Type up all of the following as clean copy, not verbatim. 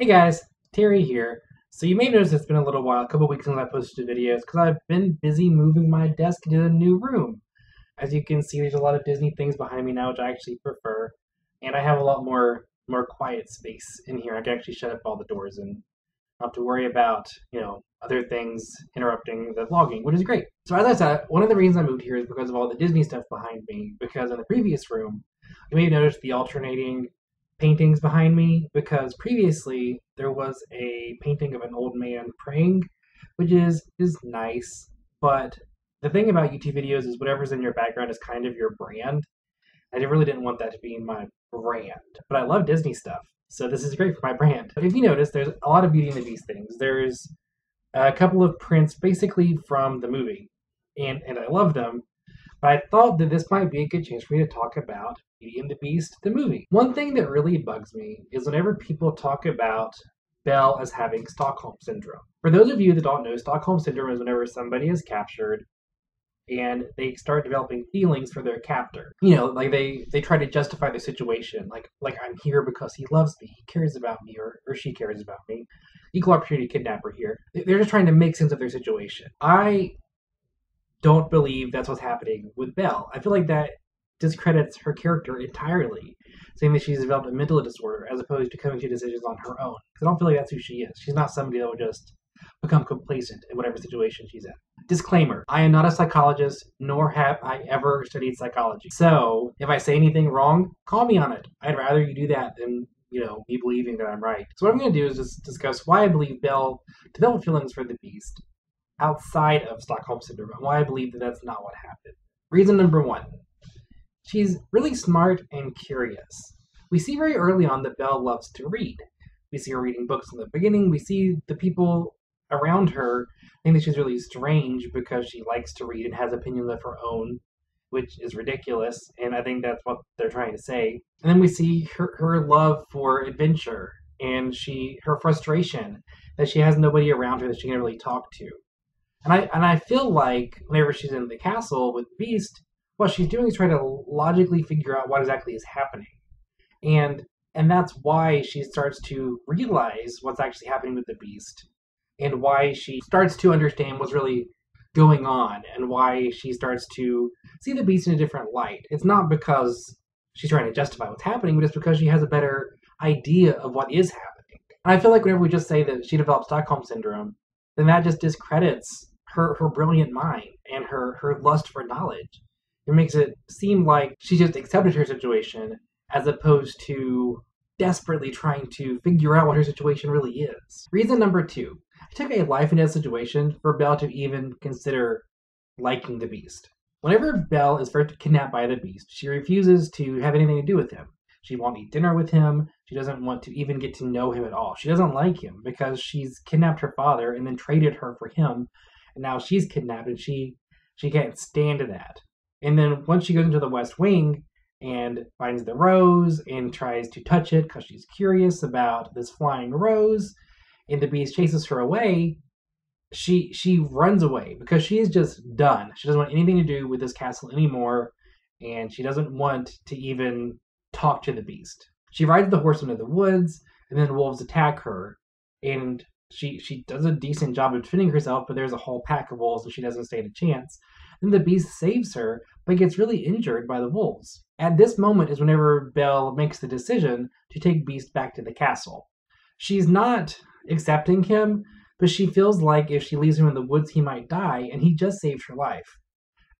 Hey guys, Terry here. So you may notice it's been a little while, a couple weeks since I posted videos, because I've been busy moving my desk to a new room. As you can see, there's a lot of Disney things behind me now, which I actually prefer, and I have a lot more quiet space in here. I can actually shut up all the doors and not have to worry about other things interrupting the vlogging, which is great. So as I said, one of the reasons I moved here is because of all the Disney stuff behind me. Because in the previous room, you may have noticed the alternating paintings behind me, because previously there was a painting of an old man praying, which is nice, but the thing about YouTube videos is whatever's in your background is kind of your brand. I really didn't want that to be my brand, but I love Disney stuff, so this is great for my brand. But if you notice, there's a lot of Beauty and the Beast things. There's a couple of prints basically from the movie, and I love them, but I thought that this might be a good chance for me to talk about Beauty and the Beast, the movie. One thing that really bugs me is whenever people talk about Belle as having Stockholm Syndrome. For those of you that don't know, Stockholm Syndrome is whenever somebody is captured and they start developing feelings for their captor. Like they try to justify the situation, like I'm here because he loves me, he cares about me, or she cares about me. Equal opportunity kidnapper here. They're just trying to make sense of their situation. I don't believe that's what's happening with Belle. I feel like that discredits her character entirely, saying that she's developed a mental disorder as opposed to coming to decisions on her own. Because I don't feel like that's who she is. She's not somebody that will just become complacent in whatever situation she's in. Disclaimer, I am not a psychologist, nor have I ever studied psychology. So if I say anything wrong, call me on it. I'd rather you do that than, me believing that I'm right. So what I'm going to do is just discuss why I believe Belle developed feelings for the Beast outside of Stockholm Syndrome, and why I believe that that's not what happened. Reason number one, she's really smart and curious. We see very early on that Belle loves to read. We see her reading books in the beginning. We see the people around her think that she's really strange because she likes to read and has opinions of her own, which is ridiculous, and I think that's what they're trying to say. And then we see her love for adventure and her frustration that she has nobody around her that she can really talk to. And I feel like whenever she's in the castle with Beast, what she's doing is trying to logically figure out what exactly is happening. And that's why she starts to realize what's actually happening with the Beast, and why she starts to understand what's really going on, and why she starts to see the Beast in a different light. It's not because she's trying to justify what's happening, but it's because she has a better idea of what is happening. And I feel like whenever we just say that she developed Stockholm Syndrome, then that just discredits her brilliant mind and her lust for knowledge. It makes it seem like she just accepted her situation as opposed to desperately trying to figure out what her situation really is. Reason number two, it took a life and death situation for Belle to even consider liking the Beast. Whenever Belle is first kidnapped by the Beast, she refuses to have anything to do with him. She won't eat dinner with him. She doesn't want to even get to know him at all. She doesn't like him because she's kidnapped her father and then traded her for him, and now she's kidnapped and she can't stand that. And then once she goes into the West Wing and finds the rose and tries to touch it because she's curious about this flying rose, and the Beast chases her away, she runs away because she is just done. She doesn't want anything to do with this castle anymore, and she doesn't want to even talk to the Beast. She rides the horse into the woods, and then wolves attack her, and she does a decent job of defending herself, but there's a whole pack of wolves and she doesn't stand a chance. Then the Beast saves her, but gets really injured by the wolves. At this moment is whenever Belle makes the decision to take Beast back to the castle. She's not accepting him, but she feels like if she leaves him in the woods, he might die, and he just saved her life.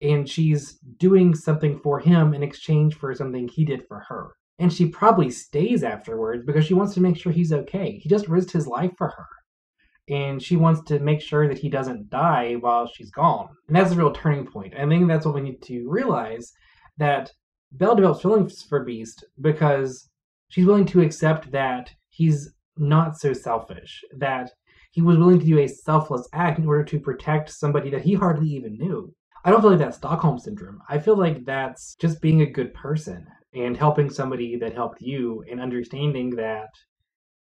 And she's doing something for him in exchange for something he did for her. And she probably stays afterwards because she wants to make sure he's okay. He just risked his life for her, and she wants to make sure that he doesn't die while she's gone. And that's the real turning point. I think that's what we need to realize, that Belle develops feelings for Beast because she's willing to accept that he's not so selfish, that he was willing to do a selfless act in order to protect somebody that he hardly even knew. I don't feel like that's Stockholm Syndrome. I feel like that's just being a good person and helping somebody that helped you, and understanding that,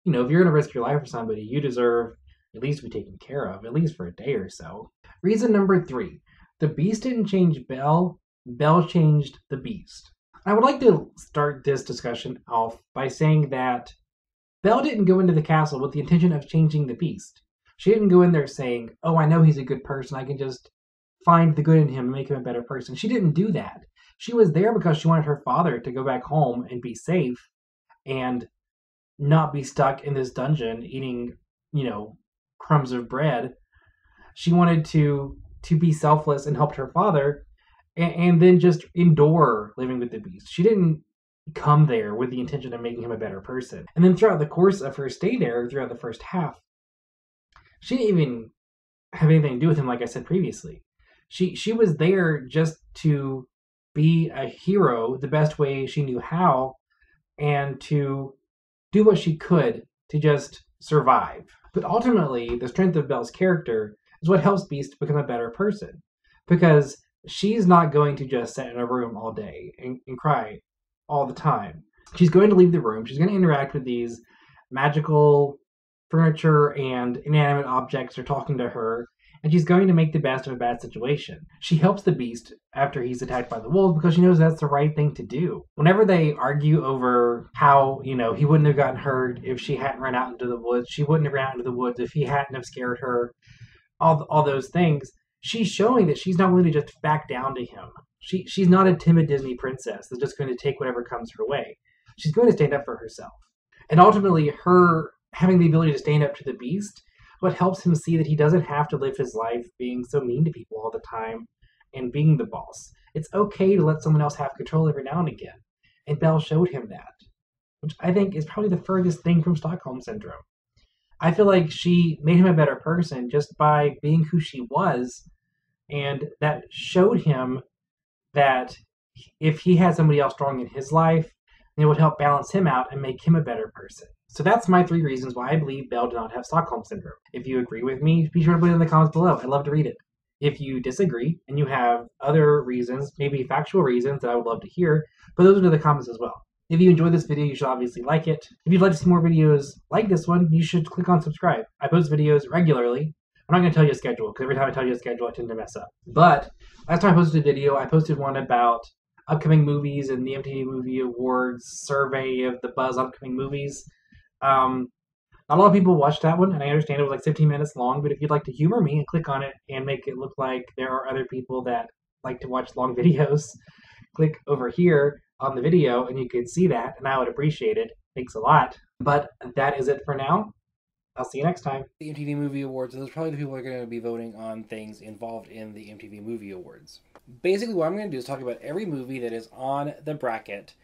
if you're going to risk your life for somebody, you deserve at least to be taken care of, at least for a day or so. Reason number three, the Beast didn't change Belle, Belle changed the Beast. I would like to start this discussion off by saying that Belle didn't go into the castle with the intention of changing the beast. She didn't go in there saying, "Oh, I know he's a good person. I can just find the good in him and make him a better person." She didn't do that. She was there because she wanted her father to go back home and be safe and not be stuck in this dungeon eating, crumbs of bread. She wanted to be selfless and helped her father, and then just endure living with the beast. She didn't come there with the intention of making him a better person. And then throughout the course of her stay there, throughout the first half, she didn't even have anything to do with him, like I said previously. She was there just to be a hero the best way she knew how, and to do what she could to just survive. But ultimately, the strength of Belle's character is what helps Beast become a better person. Because she's not going to just sit in a room all day and cry all the time. She's going to leave the room. She's going to interact with these magical furniture and inanimate objects are talking to her, and she's going to make the best of a bad situation. She helps the beast after he's attacked by the wolves because she knows that's the right thing to do. Whenever they argue over how, he wouldn't have gotten hurt if she hadn't run out into the woods, she wouldn't have ran out into the woods if he hadn't have scared her, all those things, she's showing that she's not willing to just back down to him. She's not a timid Disney princess that's just going to take whatever comes her way. She's going to stand up for herself. And ultimately, her having the ability to stand up to the beast, what helps him see that he doesn't have to live his life being so mean to people all the time and being the boss. It's okay to let someone else have control every now and again. And Belle showed him that, which I think is probably the furthest thing from Stockholm Syndrome. I feel like she made him a better person just by being who she was, and that showed him that if he had somebody else strong in his life, it would help balance him out and make him a better person. So that's my 3 reasons why I believe Belle did not have Stockholm Syndrome. If you agree with me, be sure to put it in the comments below. I'd love to read it. If you disagree and you have other reasons, maybe factual reasons that I would love to hear, put those into the comments as well. If you enjoyed this video, you should obviously like it. If you'd like to see more videos like this one, you should click on subscribe. I post videos regularly. I'm not going to tell you a schedule, because every time I tell you a schedule, I tend to mess up. But last time I posted a video, I posted one about upcoming movies and the MTV Movie Awards survey of the buzz upcoming movies. Not a lot of people watched that one, and I understand it was like 15 minutes long, but if you'd like to humor me and click on it and make it look like there are other people that like to watch long videos, click over here on the video and you can see that, and I would appreciate it. Thanks a lot. But that is it for now. I'll see you next time. The MTV Movie Awards, those are probably the people that are going to be voting on things involved in the MTV Movie Awards. Basically, what I'm going to do is talk about every movie that is on the bracket